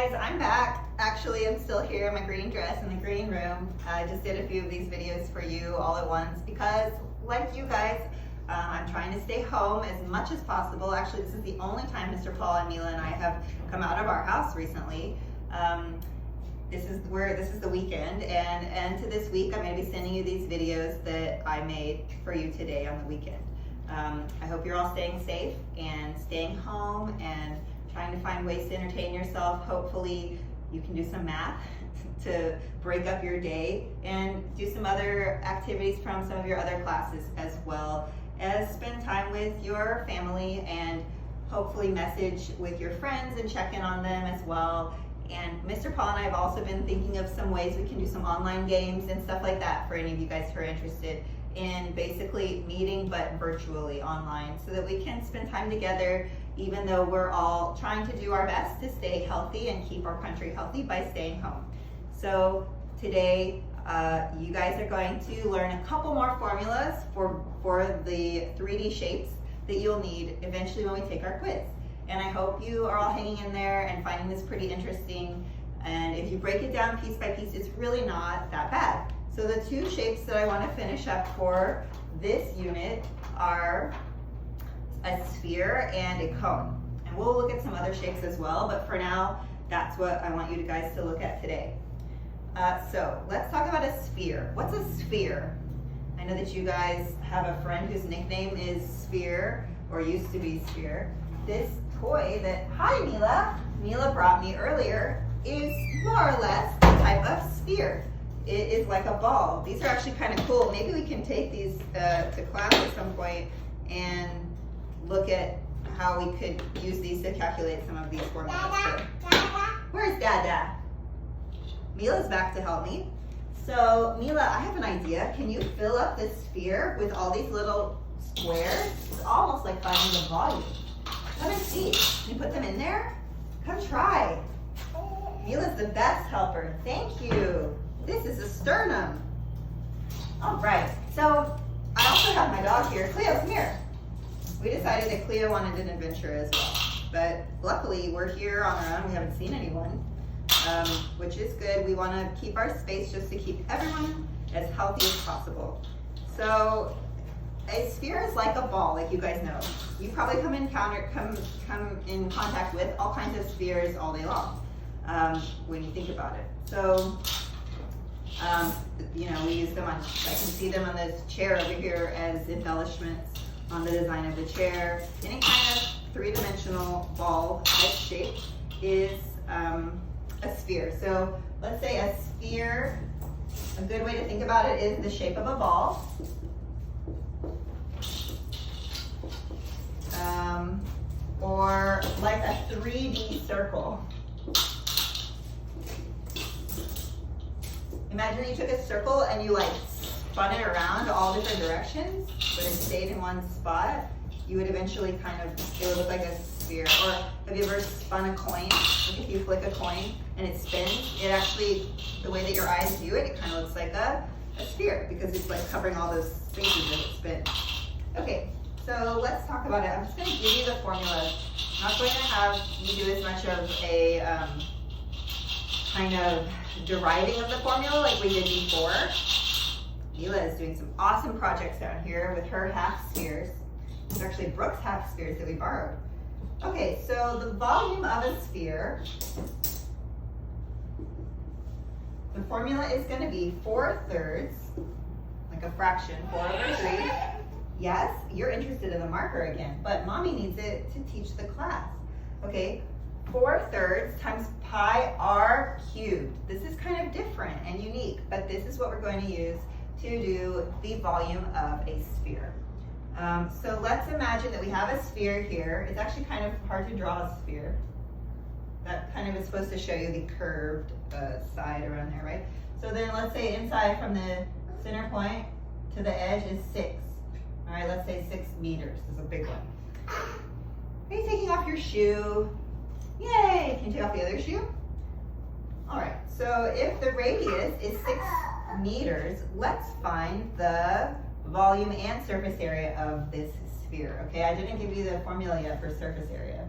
guys, I'm back. Actually, I'm still here in my green dress in the green room. I just did a few of these videos for you all at once because, like you guys, I'm trying to stay home as much as possible. Actually, this is the only time Mr. Paul and Mila and I have come out of our house recently. This is the weekend, and to this week, I'm going to be sending you these videos that I made for you today on the weekend. I hope you're all staying safe and staying home and trying to find ways to entertain yourself. Hopefully you can do some math to break up your day and do some other activities from some of your other classes, as well as spend time with your family and hopefully message with your friends and check in on them as well. And Mr. Paul and I have also been thinking of some ways we can do some online games and stuff like that for any of you guys who are interested in basically meeting but virtually online, so that we can spend time together, even though we're all trying to do our best to stay healthy and keep our country healthy by staying home. So today you guys are going to learn a couple more formulas for the 3D shapes that you'll need eventually when we take our quiz. And I hope you are all hanging in there and finding this pretty interesting. And if you break it down piece by piece, it's really not that bad. So the two shapes that I want to finish up for this unit are a sphere and a cone. And we'll look at some other shapes as well, but for now, that's what I want you guys to look at today. So let's talk about a sphere. What's a sphere? I know that you guys have a friend whose nickname is Sphere, or used to be Sphere. This toy that, hi Mila brought me earlier, is more or less a type of sphere. It is like a ball. These are actually kind of cool. Maybe we can take these to class at some point and look at how we could use these to calculate some of these formulas. Where's Dada? Mila's back to help me. So Mila, I have an idea. Can you fill up this sphere with all these little squares? It's almost like finding the volume. Come and see. Can you put them in there? Come try. Mila's the best helper. Thank you. This is a sternum. All right. So I also have my dog here. Cleo, come here. We decided that Cleo wanted an adventure as well. But luckily, we're here on our own. We haven't seen anyone, which is good. We want to keep our space just to keep everyone as healthy as possible. So a sphere is like a ball, like you guys know. You probably come in contact with all kinds of spheres all day long when you think about it. So, you know, we use them on, I can see them on this chair over here as embellishments on the design of the chair. Any kind of three-dimensional ball type shape is a sphere. So let's say a sphere, a good way to think about it is the shape of a ball. Or like a 3D circle. Imagine you took a circle and you like spun it around all different directions, but it stayed in one spot. You would eventually it would look like a sphere. Or have you ever spun a coin? Like if you flick a coin and it spins, it actually, the way that your eyes view it, it kind of looks like a sphere because it's like covering all those spaces that it spins. Okay, so let's talk about it. I'm just going to give you the formula. I'm not going to have you do as much of a kind of deriving of the formula like we did before. Mila is doing some awesome projects down here with her half spheres. It's actually Brooke's half spheres that we borrowed. Okay, so the volume of a sphere, the formula is going to be 4/3, like a fraction, 4/3. Yes, you're interested in the marker again, but mommy needs it to teach the class. Okay, 4/3 times pi r cubed. This is kind of different and unique, but this is what we're going to use to do the volume of a sphere. So let's imagine that we have a sphere here. It's actually kind of hard to draw a sphere. That kind of is supposed to show you the curved side around there, right? So then let's say inside from the center point to the edge is 6. All right, let's say 6 meters. This is a big one. Are you taking off your shoe? Yay! Can you take off the other shoe? All right, so if the radius is 6 meters, let's find the volume and surface area of this sphere. Okay, I didn't give you the formula yet for surface area.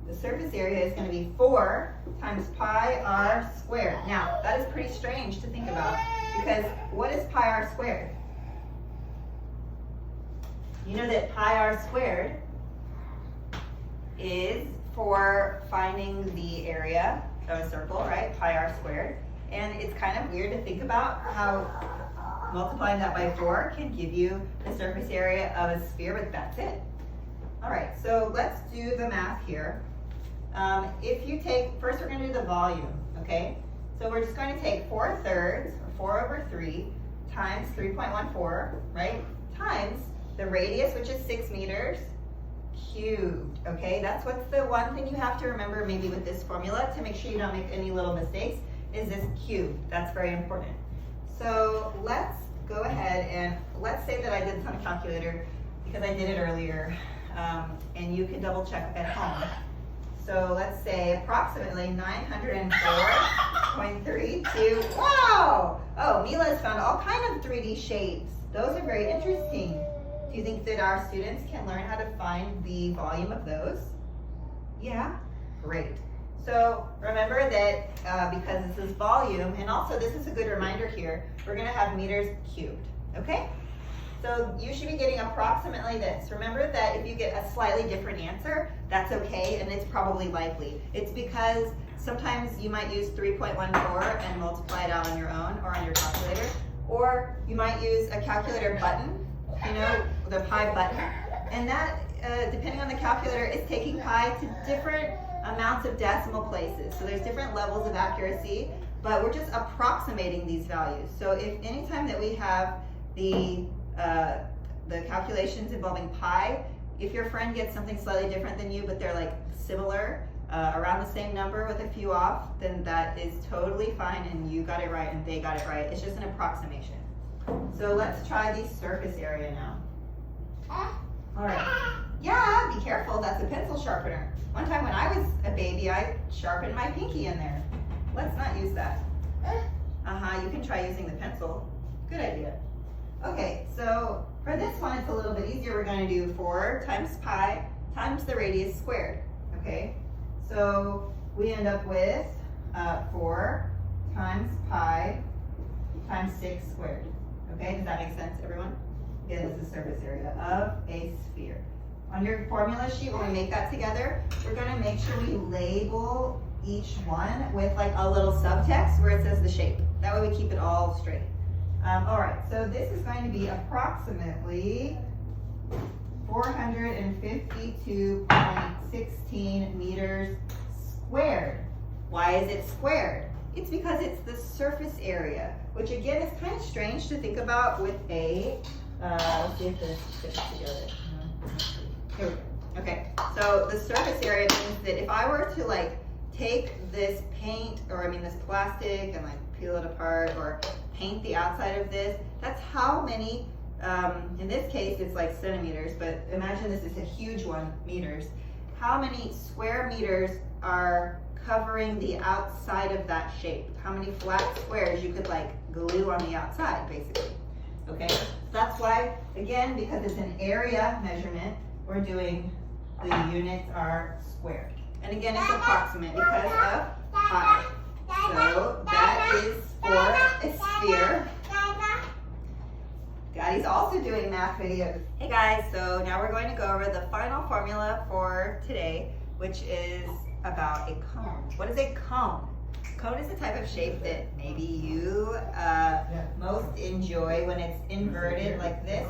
the surface area is going to be 4 times pi r squared. Now, that is pretty strange to think about, because what is pi r squared? You know that pi r squared is for finding the area of a circle, right? Pi r squared. And it's kind of weird to think about how multiplying that by 4 can give you the surface area of a sphere, but that's it. All right, so let's do the math here. If you take, first we're going to do the volume, okay? So we're just going to take 4/3, or 4/3, times 3.14, right? Times the radius, which is 6 meters, cubed, okay? That's what's the one thing you have to remember maybe with this formula to make sure you don't make any little mistakes, is this cube. That's very important. So let's go ahead and let's say that I did this on a calculator because I did it earlier, and you can double check at home. So let's say approximately 904.32. Wow! Oh, Mila has found all kinds of 3D shapes. Those are very interesting. Do you think that our students can learn how to find the volume of those? Yeah? Great. So remember that because this is volume, and also this is a good reminder here, we're going to have meters cubed, okay? So you should be getting approximately this. Remember that if you get a slightly different answer, that's okay, and it's probably likely. It's because sometimes you might use 3.14 and multiply it out on your own or on your calculator, or you might use a calculator button, you know, the pi button, and that, depending on the calculator, is taking pi to different amounts of decimal places. So there's different levels of accuracy, but we're just approximating these values. So if anytime that we have the calculations involving pi, if your friend gets something slightly different than you, but they're like similar, around the same number with a few off, then that is totally fine, and you got it right and they got it right. It's just an approximation. So let's try the surface area now. All right. Yeah, be careful, that's a pencil sharpener. One time when I was a baby, I sharpened my pinky in there. Let's not use that. You can try using the pencil. Good idea. Okay, so for this one, it's a little bit easier. We're going to do 4 times pi times the radius squared, okay? So we end up with 4 times pi times 6 squared, okay? Does that make sense, everyone? Again, this is the surface area of a sphere. On your formula sheet, when we make that together, we're going to make sure we label each one with like a little subtext where it says the shape. That way we keep it all straight. All right, so this is going to be approximately 452.16 meters squared. Why is it squared? It's because it's the surface area, which again is kind of strange to think about with a, let's see if this fits together. Here we go. Okay, so the surface area means that if I were to like take this paint, or I mean this plastic, and like peel it apart or paint the outside of this, that's how many, in this case it's like centimeters, but imagine this is a huge one, meters. How many square meters are covering the outside of that shape? How many flat squares you could like glue on the outside, basically. Okay, that's why, again, because it's an area measurement, we're doing the units are squared. And again, it's approximate because of pi. So that is for a sphere. Daddy's also doing math videos. Hey guys, so now we're going to go over the final formula for today, which is about a cone. What is a cone? Cone is the type of shape that maybe you most enjoy when it's inverted like this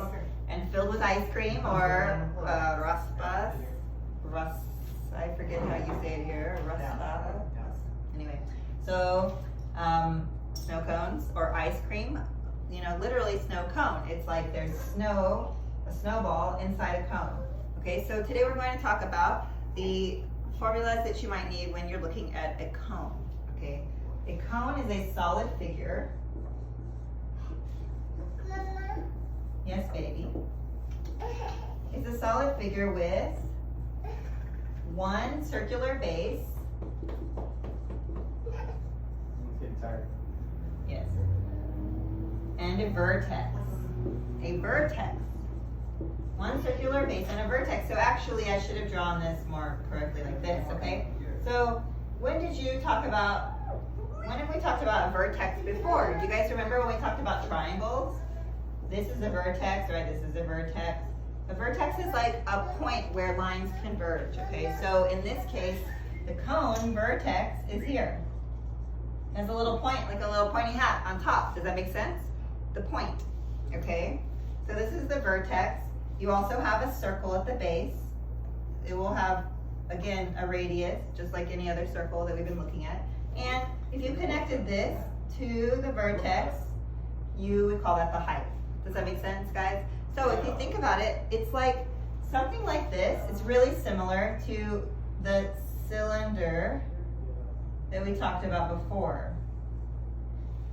and filled with ice cream, or raspas. I forget how you say it here. Raspa. Anyway, so snow cones or ice cream, you know, literally snow cone. It's like there's snow, a snowball inside a cone. Okay, so today we're going to talk about the formulas that you might need when you're looking at a cone. Okay, a cone is a solid figure. Yes, baby. It's a solid figure with one circular base. Yes. And a vertex. A vertex One circular base and a vertex. So actually I should have drawn this more correctly like this, okay? So when have we talked about a vertex before? Do you guys remember when we talked about triangles? This is a vertex, right? This is a vertex. A vertex is like a point where lines converge, okay? So in this case, the cone vertex is here. It has a little point, like a little pointy hat on top. Does that make sense? The point, okay? So this is the vertex. You also have a circle at the base. It will have, again, a radius, just like any other circle that we've been looking at. And if you connected this to the vertex, you would call that the height. Does that make sense, guys? So if you think about it, it's like something like this. It's really similar to the cylinder that we talked about before,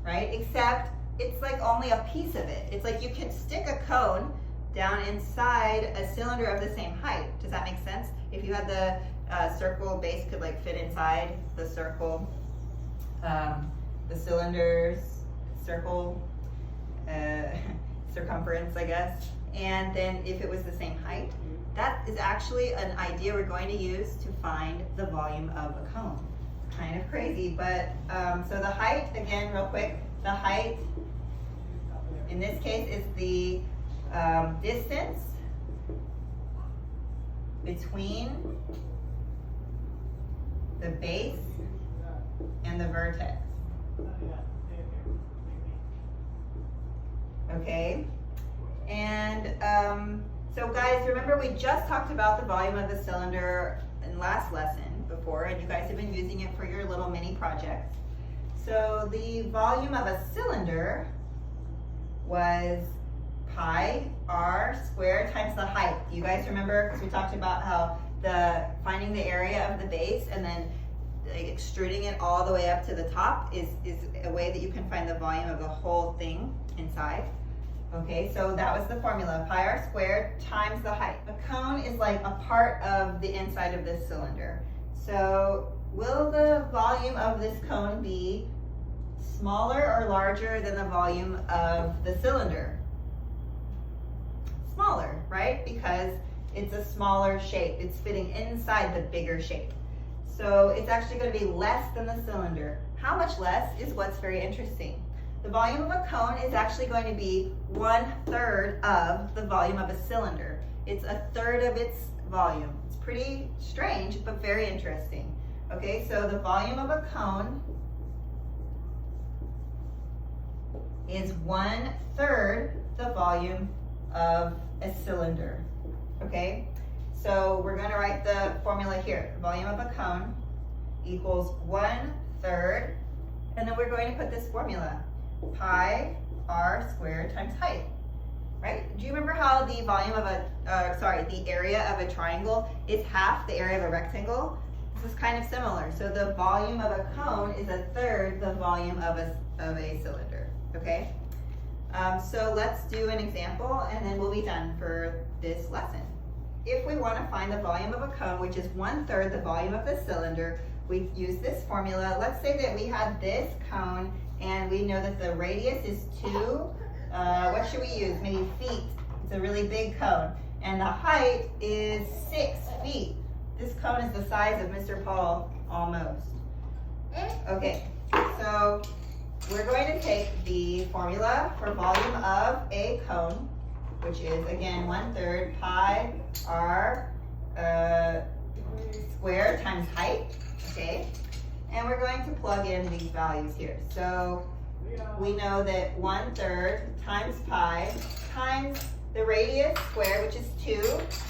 right? Except it's like only a piece of it. It's like you can stick a cone down inside a cylinder of the same height. Does that make sense? If you had the circle base could like fit inside the circle, the cylinder's circle circumference, I guess. And then if it was the same height, that is actually an idea we're going to use to find the volume of a cone. Kind of crazy, but so the height, again, real quick, the height in this case is the distance between the base and the vertex. Okay, and so guys, remember we just talked about the volume of the cylinder in last lesson before, and you guys have been using it for your little mini projects. So the volume of a cylinder was pi r squared times the height. Do you guys remember? Because we talked about how finding the area of the base and then like extruding it all the way up to the top is a way that you can find the volume of the whole thing inside. Okay, so that was the formula, pi r squared times the height. A cone is like a part of the inside of this cylinder. So will the volume of this cone be smaller or larger than the volume of the cylinder? Smaller, right? Because it's a smaller shape. It's fitting inside the bigger shape. So it's actually going to be less than the cylinder. How much less is what's very interesting. The volume of a cone is actually going to be 1/3 of the volume of a cylinder. It's 1/3 of its volume. It's pretty strange, but very interesting. Okay, so the volume of a cone is 1/3 the volume of a cylinder. Okay, so we're going to write the formula here. The volume of a cone equals 1/3, and then we're going to put this formula, pi r squared times height, right? Do you remember how the volume of the area of a triangle is half the area of a rectangle? This is kind of similar. So the volume of a cone is 1/3 the volume of a cylinder, okay? So let's do an example and then we'll be done for this lesson. If we want to find the volume of a cone, which is 1/3 the volume of the cylinder, we use this formula. Let's say that we had this cone and we know that the radius is 2. What should we use? Maybe feet. It's a really big cone. And the height is 6 feet. This cone is the size of Mr. Paul, almost. Okay, so we're going to take the formula for volume of a cone, which is, again, 1/3 pi r squared times height, okay? And we're going to plug in these values here. So we know that 1/3 times pi times the radius squared, which is 2,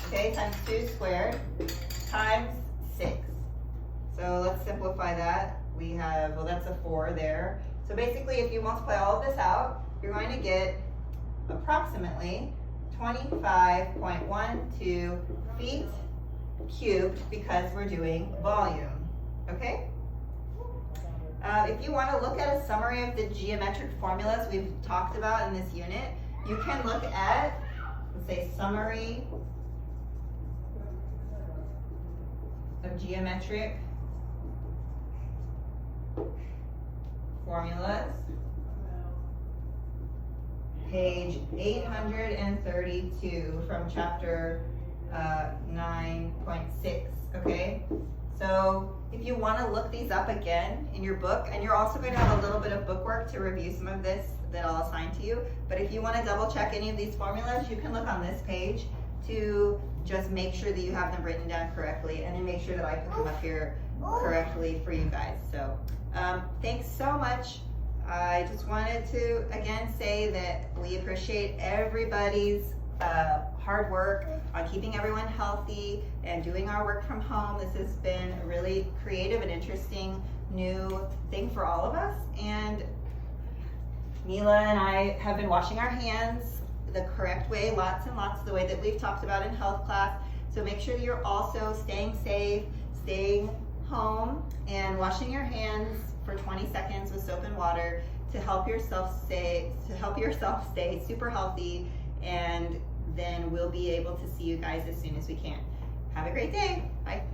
okay, times 2 squared, times 6. So let's simplify that. We have, well, that's a 4 there. So basically, if you multiply all of this out, you're going to get approximately 25.12 feet cubed because we're doing volume, okay? If you want to look at a summary of the geometric formulas we've talked about in this unit, you can look at, let's say, summary of geometric formulas. page 832 from chapter 9.6, okay? So if you want to look these up again in your book, and you're also going to have a little bit of bookwork to review some of this that I'll assign to you, but if you want to double check any of these formulas, you can look on this page to just make sure that you have them written down correctly, and then make sure that I put them up here correctly for you guys. So thanks so much. I just wanted to again say that we appreciate everybody's hard work on keeping everyone healthy and doing our work from home. This has been a really creative and interesting new thing for all of us, and Mila and I have been washing our hands the correct way, lots and lots, the way that we've talked about in health class. So make sure that you're also staying safe, staying home, and washing your hands for 20 seconds with soap and water to help yourself stay super healthy, and then we'll be able to see you guys as soon as we can. Have a great day. Bye.